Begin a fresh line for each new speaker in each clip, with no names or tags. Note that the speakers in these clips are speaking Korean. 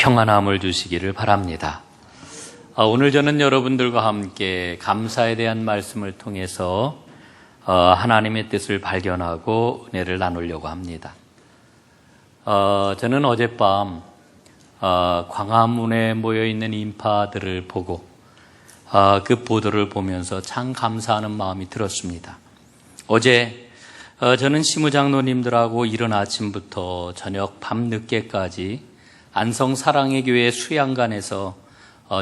평안함을 주시기를 바랍니다. 오늘 저는 여러분들과 함께 감사에 대한 말씀을 통해서 하나님의 뜻을 발견하고 은혜를 나누려고 합니다. 저는 어젯밤 광화문에 모여있는 인파들을 보고 그 보도를 보면서 참 감사하는 마음이 들었습니다. 어제 저는 시무장로님들하고 이른 아침부터 저녁 밤늦게까지 안성 사랑의 교회 수양관에서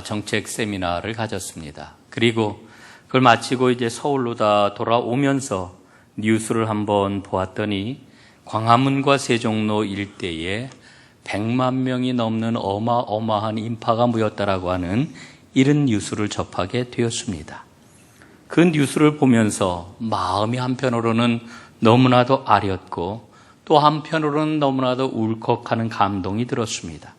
정책 세미나를 가졌습니다. 그리고 그걸 마치고 이제 서울로 다 돌아오면서 뉴스를 한번 보았더니 광화문과 세종로 일대에 100만 명이 넘는 어마어마한 인파가 모였다라고 하는 이런 뉴스를 접하게 되었습니다. 그 뉴스를 보면서 마음이 한편으로는 너무나도 아렸고 또 한편으로는 너무나도 울컥하는 감동이 들었습니다.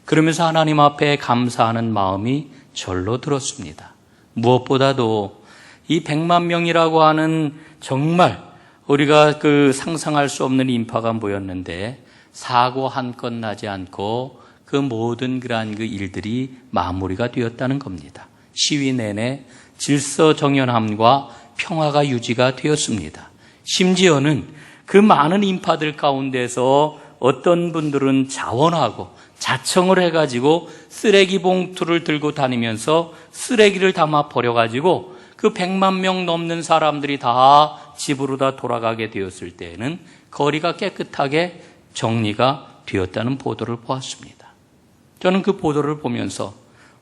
그러면서 하나님 앞에 감사하는 마음이 절로 들었습니다. 무엇보다도 이 100만 명이라고 하는 정말 우리가 상상할 수 없는 인파가 모였는데 사고 한 건 나지 않고 그 모든 그러한 일들이 마무리가 되었다는 겁니다. 시위 내내 질서 정연함과 평화가 유지가 되었습니다. 심지어는 그 많은 인파들 가운데서 어떤 분들은 자원하고 자청을 해가지고 쓰레기 봉투를 들고 다니면서 쓰레기를 담아 버려가지고 그 100만 명 넘는 사람들이 다 집으로 다 돌아가게 되었을 때에는 거리가 깨끗하게 정리가 되었다는 보도를 보았습니다. 저는 그 보도를 보면서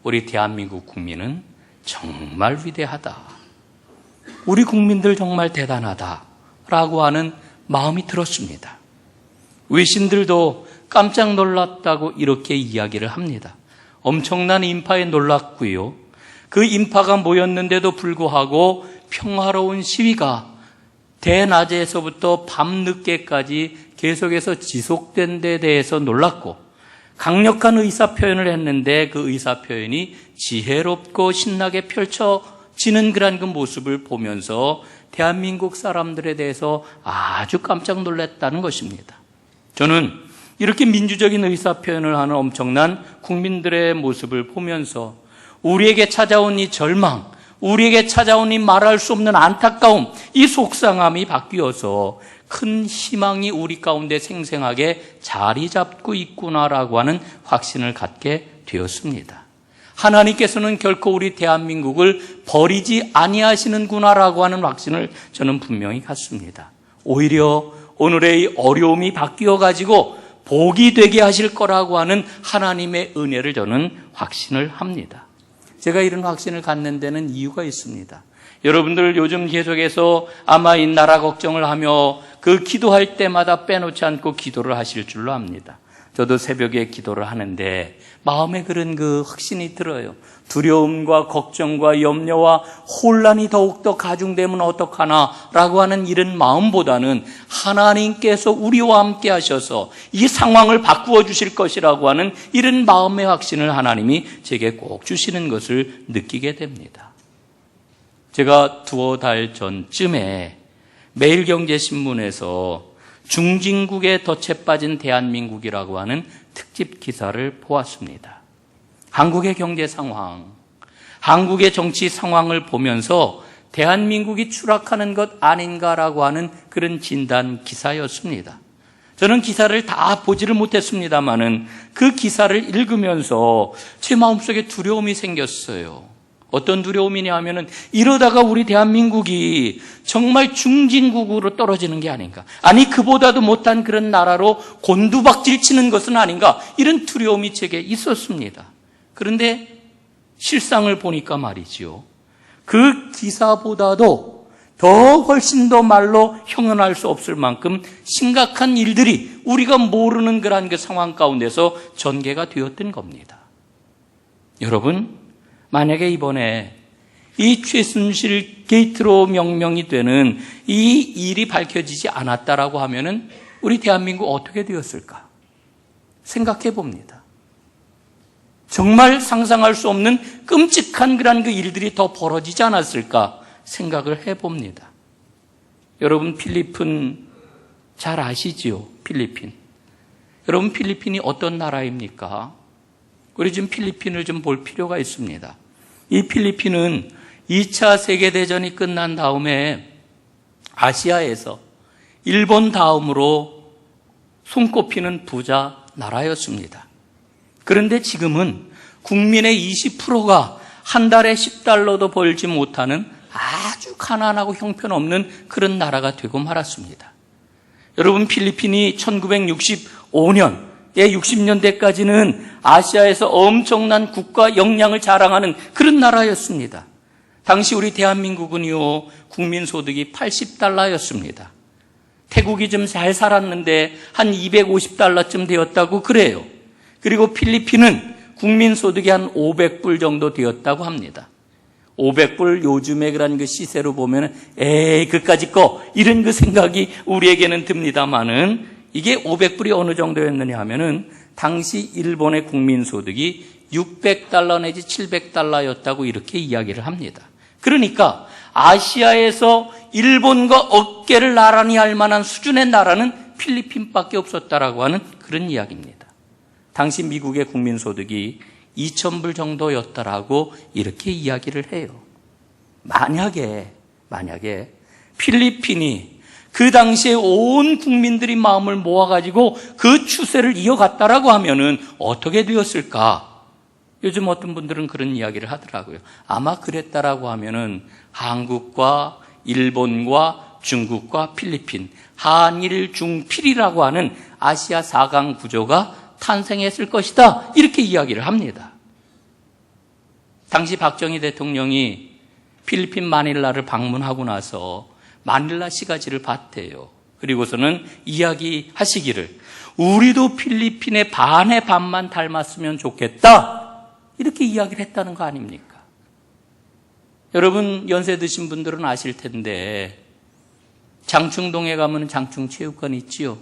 우리 대한민국 국민은 정말 위대하다. 우리 국민들 정말 대단하다라고 하는 마음이 들었습니다. 외신들도 깜짝 놀랐다고 이렇게 이야기를 합니다. 엄청난 인파에 놀랐고요. 그 인파가 모였는데도 불구하고 평화로운 시위가 대낮에서부터 밤늦게까지 계속해서 지속된 데 대해서 놀랐고 강력한 의사표현을 했는데 그 의사표현이 지혜롭고 신나게 펼쳐지는 그런 그 모습을 보면서 대한민국 사람들에 대해서 아주 깜짝 놀랐다는 것입니다. 저는 이렇게 민주적인 의사표현을 하는 엄청난 국민들의 모습을 보면서 우리에게 찾아온 이 절망, 우리에게 찾아온 이 말할 수 없는 안타까움, 이 속상함이 바뀌어서 큰 희망이 우리 가운데 생생하게 자리 잡고 있구나라고 하는 확신을 갖게 되었습니다. 하나님께서는 결코 우리 대한민국을 버리지 아니하시는구나라고 하는 확신을 저는 분명히 갖습니다. 오히려 오늘의 이 어려움이 바뀌어가지고 복이 되게 하실 거라고 하는 하나님의 은혜를 저는 확신을 합니다. 제가 이런 확신을 갖는 데는 이유가 있습니다. 여러분들 요즘 계속해서 아마 이 나라 걱정을 하며 그 기도할 때마다 빼놓지 않고 기도를 하실 줄로 압니다. 저도 새벽에 기도를 하는데 마음에 그런 그 확신이 들어요. 두려움과 걱정과 염려와 혼란이 더욱더 가중되면 어떡하나라고 하는 이런 마음보다는 하나님께서 우리와 함께 하셔서 이 상황을 바꾸어 주실 것이라고 하는 이런 마음의 확신을 하나님이 제게 꼭 주시는 것을 느끼게 됩니다. 제가 두어 달 전쯤에 매일경제신문에서 중진국에 덫에 빠진 대한민국이라고 하는 특집 기사를 보았습니다. 한국의 경제 상황, 한국의 정치 상황을 보면서 대한민국이 추락하는 것 아닌가라고 하는 그런 진단 기사였습니다. 저는 기사를 다 보지를 못했습니다마는 그 기사를 읽으면서 제 마음속에 두려움이 생겼어요. 어떤 두려움이냐 하면은 이러다가 우리 대한민국이 정말 중진국으로 떨어지는 게 아닌가. 아니 그보다도 못한 그런 나라로 곤두박질 치는 것은 아닌가. 이런 두려움이 제게 있었습니다. 그런데 실상을 보니까 말이지요. 그 기사보다도 더 훨씬 더 말로 형언할 수 없을 만큼 심각한 일들이 우리가 모르는 그러한 그 상황 가운데서 전개가 되었던 겁니다. 여러분, 만약에 이번에 이 최순실 게이트로 명명이 되는 이 일이 밝혀지지 않았다라고 하면은 우리 대한민국 어떻게 되었을까? 생각해 봅니다. 정말 상상할 수 없는 끔찍한 그런 그 일들이 더 벌어지지 않았을까 생각을 해 봅니다. 여러분 필리핀 잘 아시지요? 필리핀. 여러분 필리핀이 어떤 나라입니까? 우리 지금 필리핀을 좀 볼 필요가 있습니다. 이 필리핀은 2차 세계대전이 끝난 다음에 아시아에서 일본 다음으로 손꼽히는 부자 나라였습니다. 그런데 지금은 국민의 20%가 한 달에 $10도 벌지 못하는 아주 가난하고 형편없는 그런 나라가 되고 말았습니다. 여러분, 필리핀이 1965년 60년대까지는 아시아에서 엄청난 국가 역량을 자랑하는 그런 나라였습니다. 당시 우리 대한민국은요, 국민소득이 $80였습니다. 태국이 좀 잘 살았는데 한 $250쯤 되었다고 그래요. 그리고 필리핀은 국민소득이 한 $500 정도 되었다고 합니다. $500 요즘에 그런 그 시세로 보면 에이 그까짓 거 이런 그 생각이 우리에게는 듭니다만은 이게 $500이 어느 정도였느냐 하면은 당시 일본의 국민소득이 $600 내지 $700였다고 이렇게 이야기를 합니다. 그러니까 아시아에서 일본과 어깨를 나란히 할 만한 수준의 나라는 필리핀밖에 없었다라고 하는 그런 이야기입니다. 당시 미국의 국민소득이 $2,000 정도였다라고 이렇게 이야기를 해요. 만약에 필리핀이 그 당시에 온 국민들이 마음을 모아가지고 그 추세를 이어갔다라고 하면은 어떻게 되었을까? 요즘 어떤 분들은 그런 이야기를 하더라고요. 아마 그랬다라고 하면은 한국과 일본과 중국과 필리핀, 한일 중필이라고 하는 아시아 4강 구조가 탄생했을 것이다. 이렇게 이야기를 합니다. 당시 박정희 대통령이 필리핀 마닐라를 방문하고 나서 마닐라 시가지를 봤대요. 그리고서는 이야기하시기를 우리도 필리핀의 반의 반만 닮았으면 좋겠다. 이렇게 이야기를 했다는 거 아닙니까? 여러분 연세 드신 분들은 아실 텐데 장충동에 가면 장충체육관이 있지요.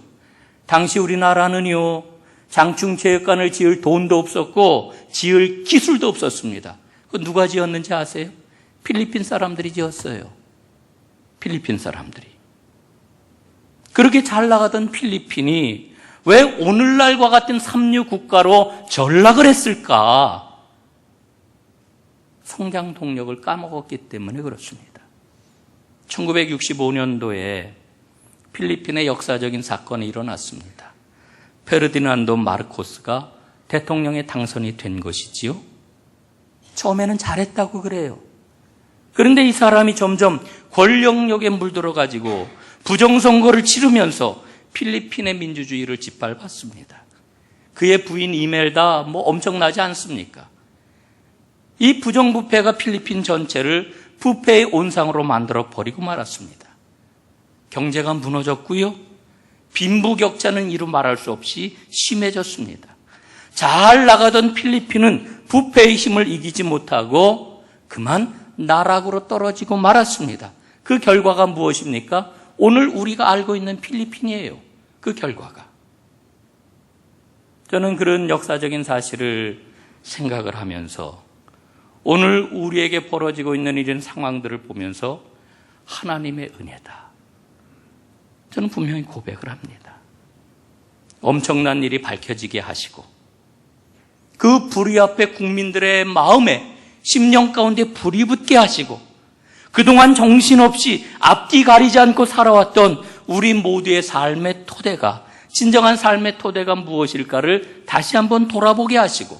당시 우리나라는요 장충체육관을 지을 돈도 없었고 지을 기술도 없었습니다. 그 누가 지었는지 아세요? 필리핀 사람들이 지었어요. 필리핀 사람들이. 그렇게 잘 나가던 필리핀이 왜 오늘날과 같은 삼류 국가로 전락을 했을까? 성장 동력을 까먹었기 때문에 그렇습니다. 1965년도에 필리핀의 역사적인 사건이 일어났습니다. 페르디난도 마르코스가 대통령에 당선이 된 것이지요. 처음에는 잘했다고 그래요. 그런데 이 사람이 점점 권력욕에 물들어가지고 부정선거를 치르면서 필리핀의 민주주의를 짓밟았습니다. 그의 부인 이멜다 엄청나지 않습니까? 이 부정부패가 필리핀 전체를 부패의 온상으로 만들어 버리고 말았습니다. 경제가 무너졌고요. 빈부격차는 이루 말할 수 없이 심해졌습니다. 잘 나가던 필리핀은 부패의 힘을 이기지 못하고 그만 나락으로 떨어지고 말았습니다. 그 결과가 무엇입니까? 오늘 우리가 알고 있는 필리핀이에요. 그 결과가. 저는 그런 역사적인 사실을 생각을 하면서 오늘 우리에게 벌어지고 있는 이런 상황들을 보면서 하나님의 은혜다. 저는 분명히 고백을 합니다. 엄청난 일이 밝혀지게 하시고 그 불의 앞에 국민들의 마음에 심령 가운데 불이 붙게 하시고 그동안 정신없이 앞뒤 가리지 않고 살아왔던 우리 모두의 삶의 토대가 진정한 삶의 토대가 무엇일까를 다시 한번 돌아보게 하시고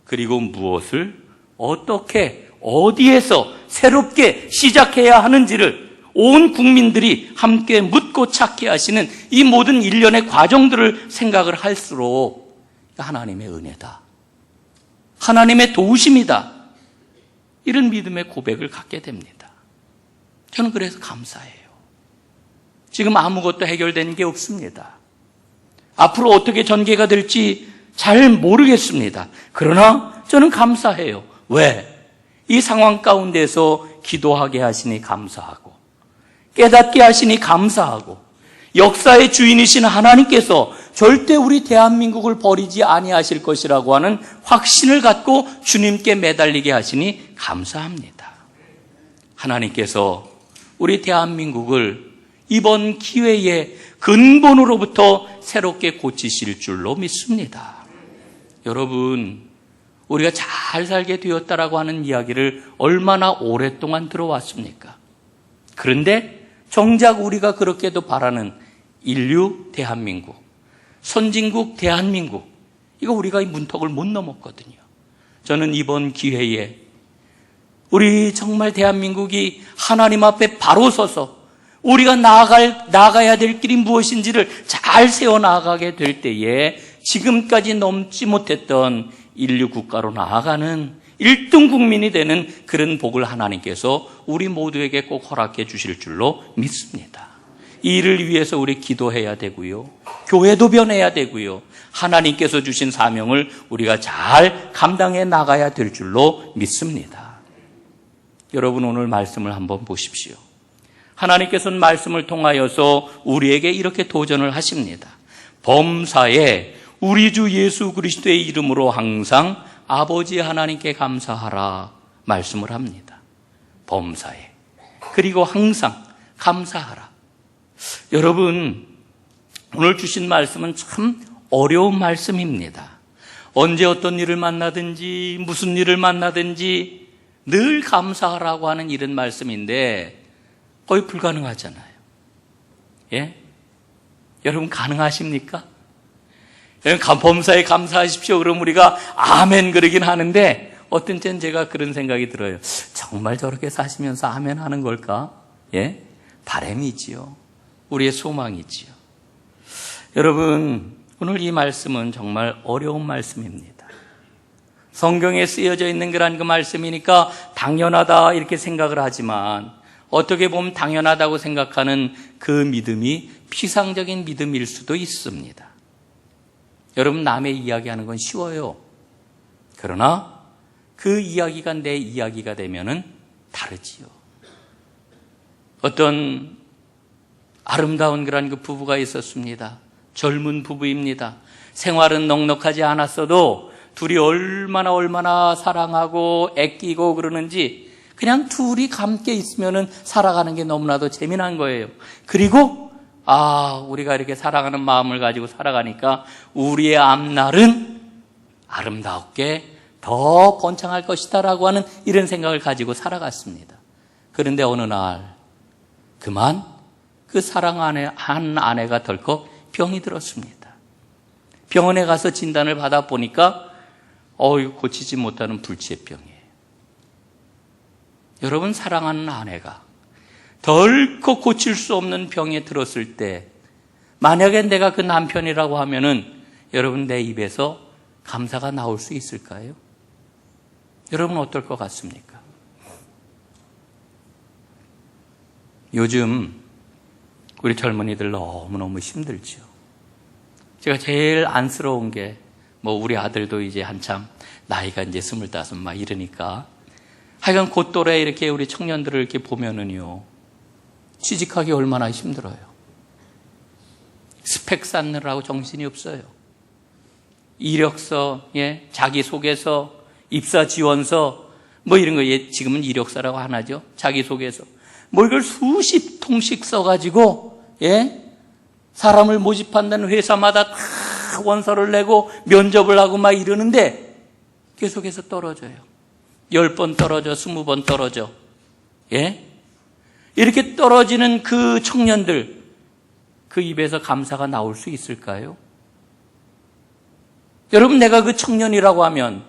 그리고 무엇을 어떻게 어디에서 새롭게 시작해야 하는지를 온 국민들이 함께 묻고 찾게 하시는 이 모든 일련의 과정들을 생각을 할수록 하나님의 은혜다. 하나님의 도우심이다. 이런 믿음의 고백을 갖게 됩니다. 저는 그래서 감사해요. 지금 아무것도 해결된 게 없습니다. 앞으로 어떻게 전개가 될지 잘 모르겠습니다. 그러나 저는 감사해요. 왜? 이 상황 가운데서 기도하게 하시니 감사하고 깨닫게 하시니 감사하고 역사의 주인이신 하나님께서 절대 우리 대한민국을 버리지 아니하실 것이라고 하는 확신을 갖고 주님께 매달리게 하시니 감사합니다. 하나님께서 우리 대한민국을 이번 기회에 근본으로부터 새롭게 고치실 줄로 믿습니다. 여러분, 우리가 잘 살게 되었다라고 하는 이야기를 얼마나 오랫동안 들어왔습니까? 그런데 정작 우리가 그렇게도 바라는 인류 대한민국, 선진국 대한민국, 이거 우리가 이 문턱을 못 넘었거든요. 저는 이번 기회에 우리 정말 대한민국이 하나님 앞에 바로 서서 우리가 나아가야 될 길이 무엇인지를 잘 세워나가게 될 때에 지금까지 넘지 못했던 인류 국가로 나아가는 1등 국민이 되는 그런 복을 하나님께서 우리 모두에게 꼭 허락해 주실 줄로 믿습니다. 이 일을 위해서 우리 기도해야 되고요. 교회도 변해야 되고요. 하나님께서 주신 사명을 우리가 잘 감당해 나가야 될 줄로 믿습니다. 여러분, 오늘 말씀을 한번 보십시오. 하나님께서는 말씀을 통하여서 우리에게 이렇게 도전을 하십니다. 범사에 우리 주 예수 그리스도의 이름으로 항상 아버지 하나님께 감사하라 말씀을 합니다. 범사에. 그리고 항상 감사하라. 여러분, 오늘 주신 말씀은 참 어려운 말씀입니다. 언제 어떤 일을 만나든지 무슨 일을 만나든지 늘 감사하라고 하는 이런 말씀인데 거의 불가능하잖아요. 예? 여러분 가능하십니까? 범사에 감사하십시오. 그럼 우리가 아멘 그러긴 하는데 어떤 때는 제가 그런 생각이 들어요. 정말 저렇게 사시면서 아멘 하는 걸까? 예? 바람이지요. 우리의 소망이지요. 여러분, 오늘 이 말씀은 정말 어려운 말씀입니다. 성경에 쓰여져 있는 그런 그 말씀이니까 당연하다 이렇게 생각을 하지만 어떻게 보면 당연하다고 생각하는 그 믿음이 피상적인 믿음일 수도 있습니다. 여러분, 남의 이야기하는 건 쉬워요. 그러나 그 이야기가 내 이야기가 되면은 다르지요. 어떤 아름다운 그런 그 부부가 있었습니다. 젊은 부부입니다. 생활은 넉넉하지 않았어도 둘이 얼마나 사랑하고 애끼고 그러는지 그냥 둘이 함께 있으면은 살아가는 게 너무나도 재미난 거예요. 그리고 우리가 이렇게 사랑하는 마음을 가지고 살아가니까 우리의 앞날은 아름답게 더 번창할 것이다라고 하는 이런 생각을 가지고 살아갔습니다. 그런데 어느 날 그만 그 사랑한 아내가 덜컥 병이 들었습니다. 병원에 가서 진단을 받아보니까 고치지 못하는 불치병이에요. 여러분, 사랑하는 아내가 덜컥 고칠 수 없는 병에 들었을 때 만약에 내가 그 남편이라고 하면은 여러분 내 입에서 감사가 나올 수 있을까요? 여러분 어떨 것 같습니까? 요즘 우리 젊은이들 너무너무 힘들죠. 제가 제일 안쓰러운 게 우리 아들도 이제 한참 나이가 이제 25 막 이러니까 하여간 그 또래 이렇게 우리 청년들을 이렇게 보면은요, 취직하기 얼마나 힘들어요. 스펙 쌓느라고 정신이 없어요. 이력서, 자기소개서, 입사지원서, 이런 거, 지금은 이력서라고 하나죠. 자기소개서. 이걸 수십 통씩 써가지고, 사람을 모집한다는 회사마다 다 원서를 내고 면접을 하고 막 이러는데 계속해서 떨어져요. 10번 떨어져, 20번 떨어져. 이렇게 떨어지는 그 청년들, 그 입에서 감사가 나올 수 있을까요? 여러분, 내가 그 청년이라고 하면,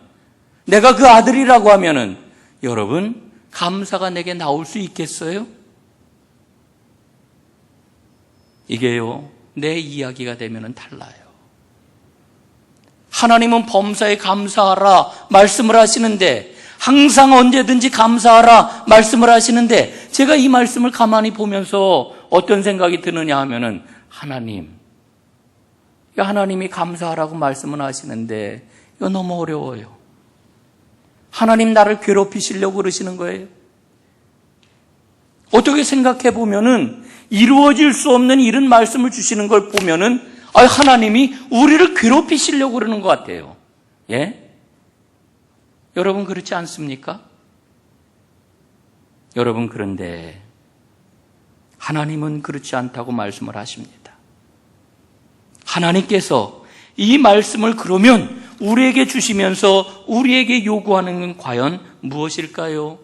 내가 그 아들이라고 하면은, 여러분, 감사가 내게 나올 수 있겠어요? 이게요, 내 이야기가 되면은 달라요. 하나님은 범사에 감사하라 말씀을 하시는데, 항상 언제든지 감사하라 말씀을 하시는데, 제가 이 말씀을 가만히 보면서 어떤 생각이 드느냐 하면은, 하나님이 감사하라고 말씀을 하시는데 이거 너무 어려워요. 하나님 나를 괴롭히시려고 그러시는 거예요. 어떻게 생각해 보면은 이루어질 수 없는 이런 말씀을 주시는 걸 보면은 하나님이 우리를 괴롭히시려고 그러는 것 같아요. 여러분 그렇지 않습니까? 여러분, 그런데 하나님은 그렇지 않다고 말씀을 하십니다. 하나님께서 이 말씀을 그러면 우리에게 주시면서 우리에게 요구하는 건 과연 무엇일까요?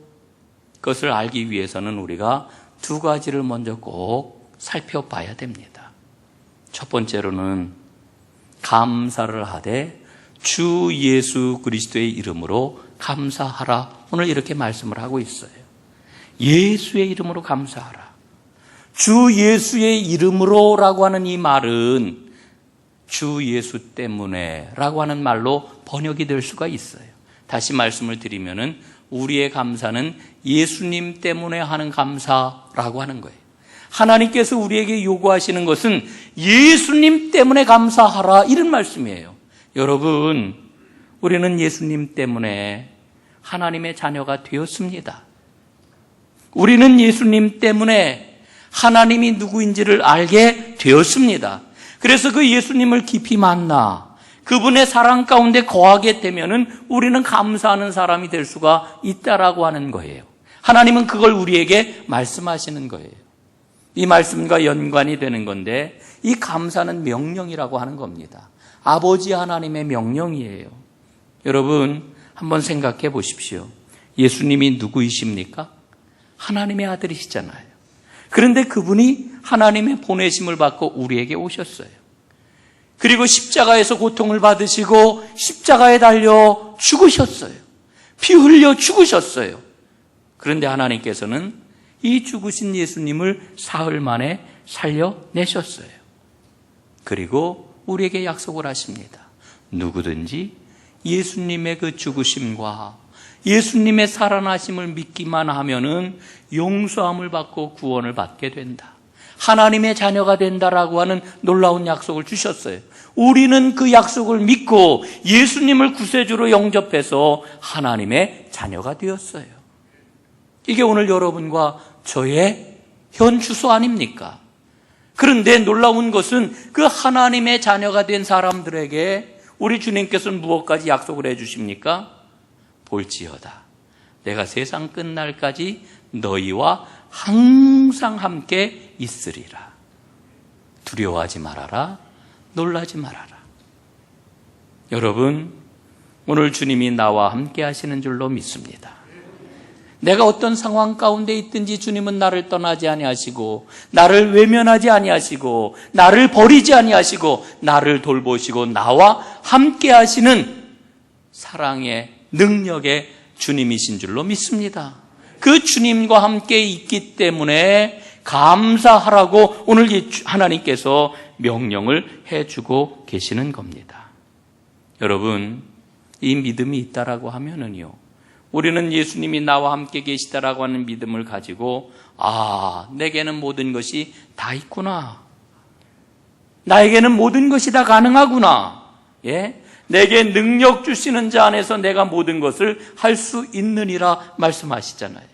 그것을 알기 위해서는 우리가 두 가지를 먼저 꼭 살펴봐야 됩니다. 첫 번째로는 감사를 하되 주 예수 그리스도의 이름으로 감사하라. 오늘 이렇게 말씀을 하고 있어요. 예수의 이름으로 감사하라. 주 예수의 이름으로라고 하는 이 말은 주 예수 때문에 라고 하는 말로 번역이 될 수가 있어요. 다시 말씀을 드리면은 우리의 감사는 예수님 때문에 하는 감사라고 하는 거예요. 하나님께서 우리에게 요구하시는 것은 예수님 때문에 감사하라, 이런 말씀이에요. 여러분, 우리는 예수님 때문에 하나님의 자녀가 되었습니다. 우리는 예수님 때문에 하나님이 누구인지를 알게 되었습니다. 그래서 그 예수님을 깊이 만나 그분의 사랑 가운데 거하게 되면은 우리는 감사하는 사람이 될 수가 있다라고 하는 거예요. 하나님은 그걸 우리에게 말씀하시는 거예요. 이 말씀과 연관이 되는 건데, 이 감사는 명령이라고 하는 겁니다. 아버지 하나님의 명령이에요. 여러분, 한번 생각해 보십시오. 예수님이 누구이십니까? 하나님의 아들이시잖아요. 그런데 그분이 하나님의 보내심을 받고 우리에게 오셨어요. 그리고 십자가에서 고통을 받으시고 십자가에 달려 죽으셨어요. 피 흘려 죽으셨어요. 그런데 하나님께서는 이 죽으신 예수님을 사흘 만에 살려내셨어요. 그리고 우리에게 약속을 하십니다. 누구든지 예수님의 그 죽으심과 예수님의 살아나심을 믿기만 하면은 용서함을 받고 구원을 받게 된다. 하나님의 자녀가 된다라고 하는 놀라운 약속을 주셨어요. 우리는 그 약속을 믿고 예수님을 구세주로 영접해서 하나님의 자녀가 되었어요. 이게 오늘 여러분과 저의 현 주소 아닙니까? 그런데 놀라운 것은 그 하나님의 자녀가 된 사람들에게 우리 주님께서는 무엇까지 약속을 해 주십니까? 볼지어다, 내가 세상 끝날까지 너희와 항상 함께 있으리라. 두려워하지 말아라. 놀라지 말아라. 여러분, 오늘 주님이 나와 함께 하시는 줄로 믿습니다. 내가 어떤 상황 가운데 있든지 주님은 나를 떠나지 아니하시고 나를 외면하지 아니하시고 나를 버리지 아니하시고 나를 돌보시고 나와 함께 하시는 사랑의 능력의 주님이신 줄로 믿습니다. 그 주님과 함께 있기 때문에 감사하라고 오늘 하나님께서 명령을 해주고 계시는 겁니다. 여러분, 이 믿음이 있다라고 하면은요, 우리는 예수님이 나와 함께 계시다라고 하는 믿음을 가지고, 내게는 모든 것이 다 있구나. 나에게는 모든 것이 다 가능하구나. 예? 내게 능력 주시는 자 안에서 내가 모든 것을 할 수 있느니라 말씀하시잖아요.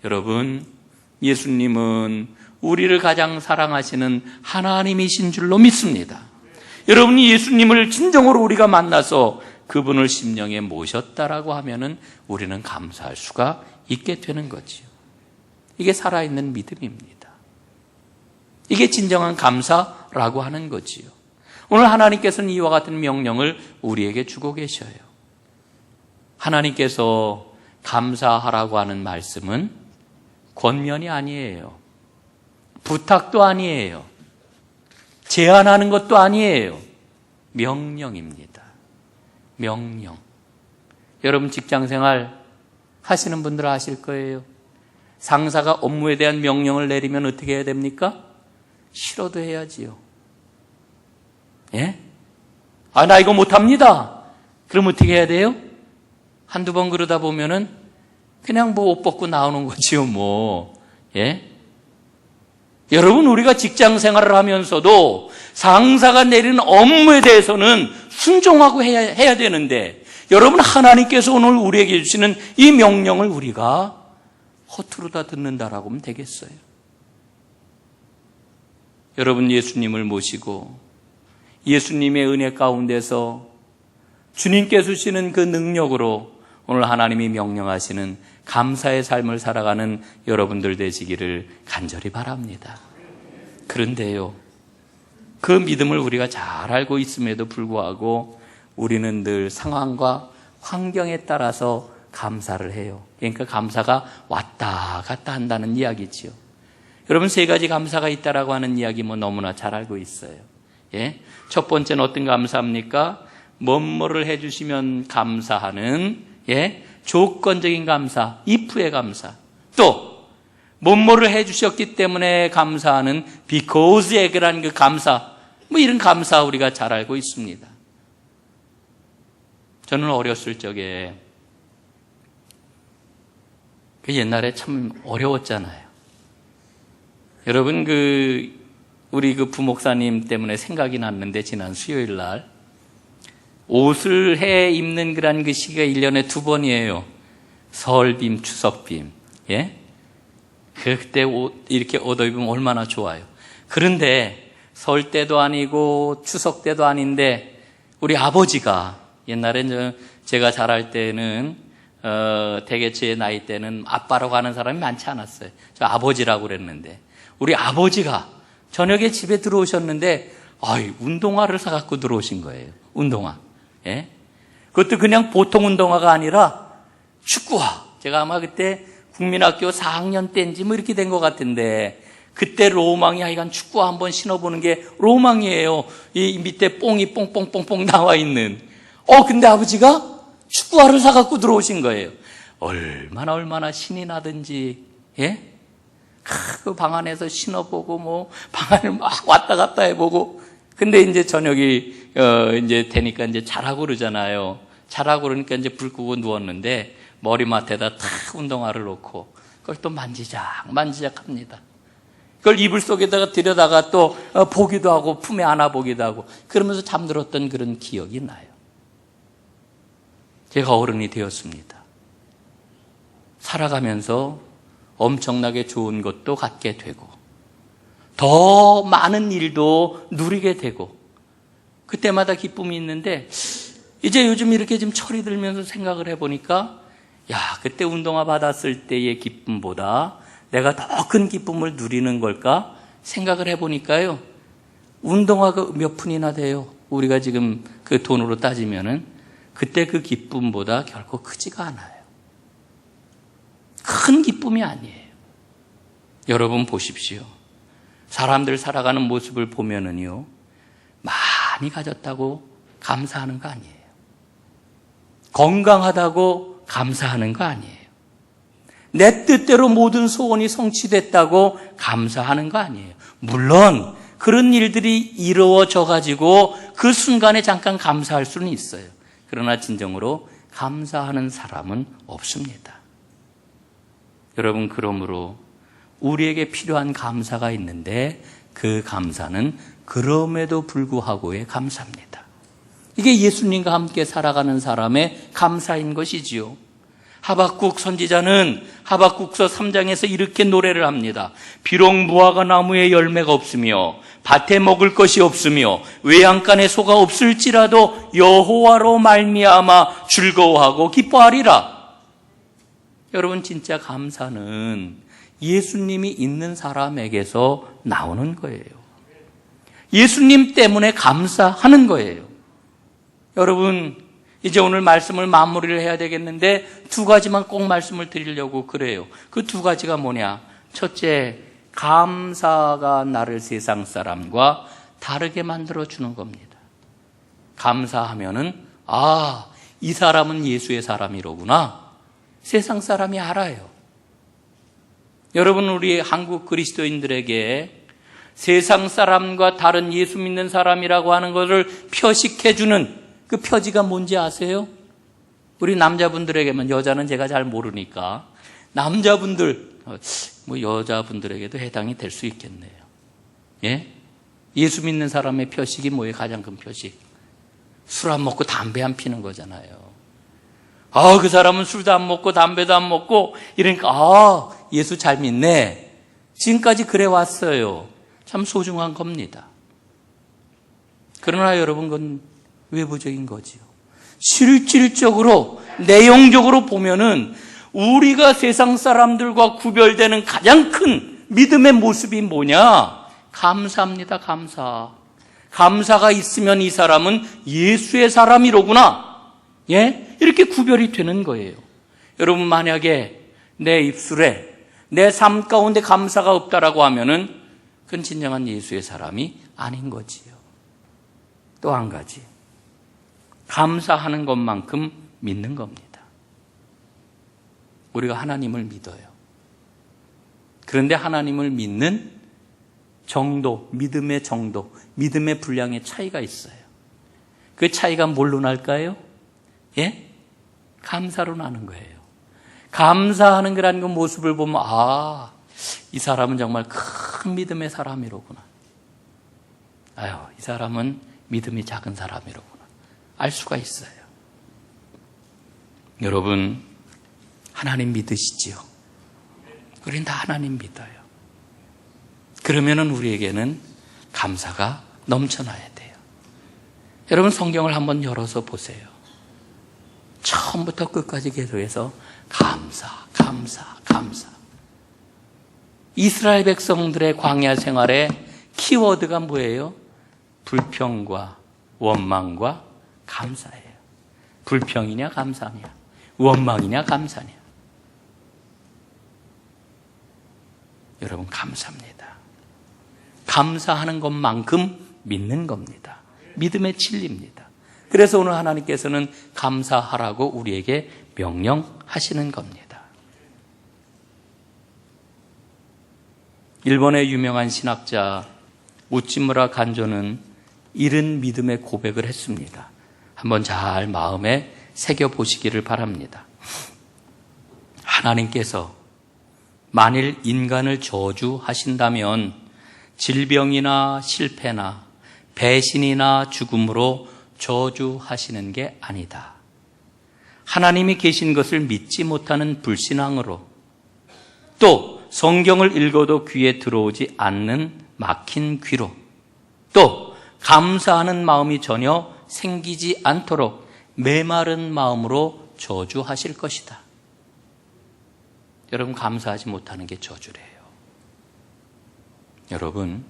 여러분, 예수님은 우리를 가장 사랑하시는 하나님이신 줄로 믿습니다. 여러분이 예수님을 진정으로 우리가 만나서 그분을 심령에 모셨다라고 하면은 우리는 감사할 수가 있게 되는 거지요. 이게 살아있는 믿음입니다. 이게 진정한 감사라고 하는 거지요. 오늘 하나님께서는 이와 같은 명령을 우리에게 주고 계셔요. 하나님께서 감사하라고 하는 말씀은 권면이 아니에요. 부탁도 아니에요. 제안하는 것도 아니에요. 명령입니다. 명령. 여러분 직장생활 하시는 분들 아실 거예요. 상사가 업무에 대한 명령을 내리면 어떻게 해야 됩니까? 싫어도 해야지요. 예? 나 이거 못합니다. 그럼 어떻게 해야 돼요? 한두 번 그러다 보면은 그냥 옷 벗고 나오는 거지요, 예? 여러분, 우리가 직장 생활을 하면서도 상사가 내리는 업무에 대해서는 순종하고 해야 되는데, 여러분, 하나님께서 오늘 우리에게 주시는 이 명령을 우리가 허투루 다 듣는다라고 하면 되겠어요? 여러분, 예수님을 모시고 예수님의 은혜 가운데서 주님께서 주시는 그 능력으로 오늘 하나님이 명령하시는 감사의 삶을 살아가는 여러분들 되시기를 간절히 바랍니다. 그런데요, 그 믿음을 우리가 잘 알고 있음에도 불구하고 우리는 늘 상황과 환경에 따라서 감사를 해요. 그러니까 감사가 왔다 갔다 한다는 이야기지요. 여러분, 세 가지 감사가 있다라고 하는 이야기 너무나 잘 알고 있어요. 예? 첫 번째는 어떤 감사입니까? 뭐뭐를 해주시면 감사하는, 조건적인 감사, if의 감사. 또 뭐뭐를 해주셨기 때문에 감사하는 because에게라는 그 감사, 이런 감사 우리가 잘 알고 있습니다. 저는 어렸을 적에 옛날에 참 어려웠잖아요. 여러분, 우리 부목사님 때문에 생각이 났는데, 지난 수요일 날 옷을 해 입는 그런 그 시기가 1년에 2번이에요. 설빔, 추석빔. 예? 그때 옷 이렇게 얻어 입으면 얼마나 좋아요. 그런데 설 때도 아니고 추석 때도 아닌데, 우리 아버지가 옛날에 제가 자랄 때는 대개 제 나이 때는 아빠라고 하는 사람이 많지 않았어요. 저 아버지라고 그랬는데, 우리 아버지가 저녁에 집에 들어오셨는데, 운동화를 사갖고 들어오신 거예요. 운동화. 예? 그것도 그냥 보통 운동화가 아니라 축구화. 제가 아마 그때 국민학교 4학년 때인지 이렇게 된 것 같은데, 그때 로망이 하여간 축구화 한번 신어보는 게 로망이에요. 이 밑에 뽕이 뽕뽕뽕뽕 나와 있는. 근데 아버지가 축구화를 사갖고 들어오신 거예요. 얼마나 신이 나든지, 예? 그 방 안에서 신어보고, 방 안을 막 왔다 갔다 해보고. 근데 이제 저녁이, 이제 되니까 이제 자라고 그러잖아요. 자라고 그러니까 이제 불 끄고 누웠는데, 머리맡에다 탁 운동화를 놓고, 그걸 또 만지작 합니다. 그걸 이불 속에다가 들여다가 또 보기도 하고, 품에 안아보기도 하고, 그러면서 잠들었던 그런 기억이 나요. 제가 어른이 되었습니다. 살아가면서 엄청나게 좋은 것도 갖게 되고, 더 많은 일도 누리게 되고, 그때마다 기쁨이 있는데, 이제 요즘 이렇게 좀 철이 들면서 생각을 해보니까, 그때 운동화 받았을 때의 기쁨보다 내가 더 큰 기쁨을 누리는 걸까 생각을 해보니까요, 운동화가 몇 푼이나 돼요. 우리가 지금 그 돈으로 따지면은 그때 그 기쁨보다 결코 크지가 않아요. 큰 기쁨이 아니에요. 여러분 보십시오. 사람들 살아가는 모습을 보면은요, 많이 가졌다고 감사하는 거 아니에요. 건강하다고 감사하는 거 아니에요. 내 뜻대로 모든 소원이 성취됐다고 감사하는 거 아니에요. 물론 그런 일들이 이루어져 가지고 그 순간에 잠깐 감사할 수는 있어요. 그러나 진정으로 감사하는 사람은 없습니다. 여러분, 그러므로 우리에게 필요한 감사가 있는데, 그 감사는 그럼에도 불구하고의 감사입니다. 이게 예수님과 함께 살아가는 사람의 감사인 것이지요. 하박국 선지자는 하박국서 3장에서 이렇게 노래를 합니다. 비록 무화과 나무에 열매가 없으며 밭에 먹을 것이 없으며 외양간에 소가 없을지라도 여호와로 말미암아 즐거워하고 기뻐하리라. 여러분, 진짜 감사는 예수님이 있는 사람에게서 나오는 거예요. 예수님 때문에 감사하는 거예요. 여러분, 이제 오늘 말씀을 마무리를 해야 되겠는데 2가지만 꼭 말씀을 드리려고 그래요. 그 2가지가 뭐냐? 첫째, 감사가 나를 세상 사람과 다르게 만들어주는 겁니다. 감사하면은, 이 사람은 예수의 사람이로구나. 세상 사람이 알아요. 여러분, 우리 한국 그리스도인들에게 세상 사람과 다른 예수 믿는 사람이라고 하는 것을 표식해주는 그 표지가 뭔지 아세요? 우리 남자분들에게만, 여자는 제가 잘 모르니까 남자분들, 여자분들에게도 해당이 될 수 있겠네요. 예? 예수 믿는 사람의 표식이 뭐예요? 가장 큰 표식. 술 안 먹고 담배 안 피는 거잖아요. 그 사람은 술도 안 먹고 담배도 안 먹고 이러니까 예수 잘 믿네. 지금까지 그래 왔어요. 참 소중한 겁니다. 그러나 여러분, 그건 외부적인 거지요. 실질적으로, 내용적으로 보면은 우리가 세상 사람들과 구별되는 가장 큰 믿음의 모습이 뭐냐? 감사합니다. 감사. 감사가 있으면 이 사람은 예수의 사람이로구나. 예? 이렇게 구별이 되는 거예요. 여러분, 만약에 내 입술에 내 삶 가운데 감사가 없다라고 하면은 그건 진정한 예수의 사람이 아닌 거지요. 또 한 가지. 감사하는 것만큼 믿는 겁니다. 우리가 하나님을 믿어요. 그런데 하나님을 믿는 정도, 믿음의 정도, 믿음의 분량의 차이가 있어요. 그 차이가 뭘로 날까요? 예? 감사로 나는 거예요. 감사하는 거라는 그 모습을 보면 이 사람은 정말 큰 믿음의 사람이로구나. 이 사람은 믿음이 작은 사람이로구나. 알 수가 있어요. 여러분, 하나님 믿으시지요? 우린 다 하나님 믿어요. 그러면은 우리에게는 감사가 넘쳐나야 돼요. 여러분, 성경을 한번 열어서 보세요. 처음부터 끝까지 계속해서 감사, 감사, 감사. 이스라엘 백성들의 광야 생활의 키워드가 뭐예요? 불평과 원망과 감사예요. 불평이냐 감사냐, 원망이냐 감사냐. 여러분, 감사합니다. 감사하는 것만큼 믿는 겁니다. 믿음의 진리입니다. 그래서 오늘 하나님께서는 감사하라고 우리에게 명령하시는 겁니다. 일본의 유명한 신학자 우찌무라 간조는 이런 믿음의 고백을 했습니다. 한번 잘 마음에 새겨보시기를 바랍니다. 하나님께서 만일 인간을 저주하신다면 질병이나 실패나 배신이나 죽음으로 저주하시는 게 아니다. 하나님이 계신 것을 믿지 못하는 불신앙으로, 또 성경을 읽어도 귀에 들어오지 않는 막힌 귀로, 또 감사하는 마음이 전혀 생기지 않도록 메마른 마음으로 저주하실 것이다. 여러분, 감사하지 못하는 게 저주래요. 여러분,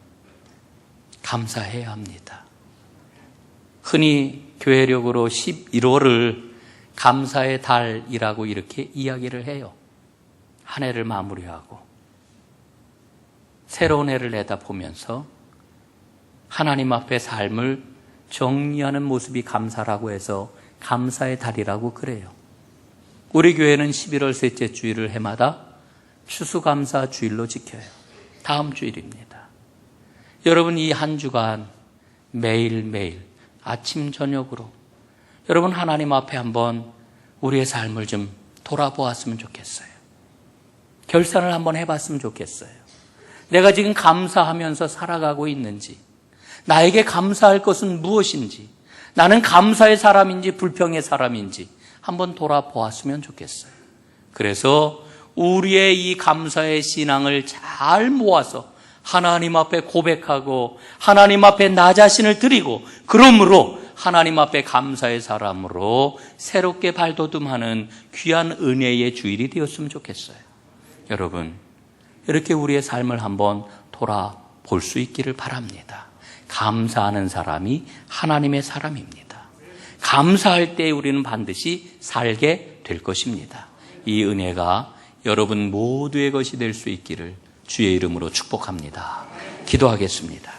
감사해야 합니다. 흔히 교회력으로 11월을 감사의 달이라고 이렇게 이야기를 해요. 한 해를 마무리하고 새로운 해를 내다보면서 하나님 앞에 삶을 정리하는 모습이 감사라고 해서 감사의 달이라고 그래요. 우리 교회는 11월 셋째 주일을 해마다 추수감사 주일로 지켜요. 다음 주일입니다. 여러분, 이 한 주간 매일매일 아침 저녁으로 여러분, 하나님 앞에 한번 우리의 삶을 좀 돌아보았으면 좋겠어요. 결산을 한번 해봤으면 좋겠어요. 내가 지금 감사하면서 살아가고 있는지, 나에게 감사할 것은 무엇인지, 나는 감사의 사람인지 불평의 사람인지 한번 돌아보았으면 좋겠어요. 그래서 우리의 이 감사의 신앙을 잘 모아서 하나님 앞에 고백하고 하나님 앞에 나 자신을 드리고, 그러므로 하나님 앞에 감사의 사람으로 새롭게 발돋움하는 귀한 은혜의 주일이 되었으면 좋겠어요. 여러분, 이렇게 우리의 삶을 한번 돌아볼 수 있기를 바랍니다. 감사하는 사람이 하나님의 사람입니다. 감사할 때 우리는 반드시 살게 될 것입니다. 이 은혜가 여러분 모두의 것이 될 수 있기를 주의 이름으로 축복합니다. 기도하겠습니다.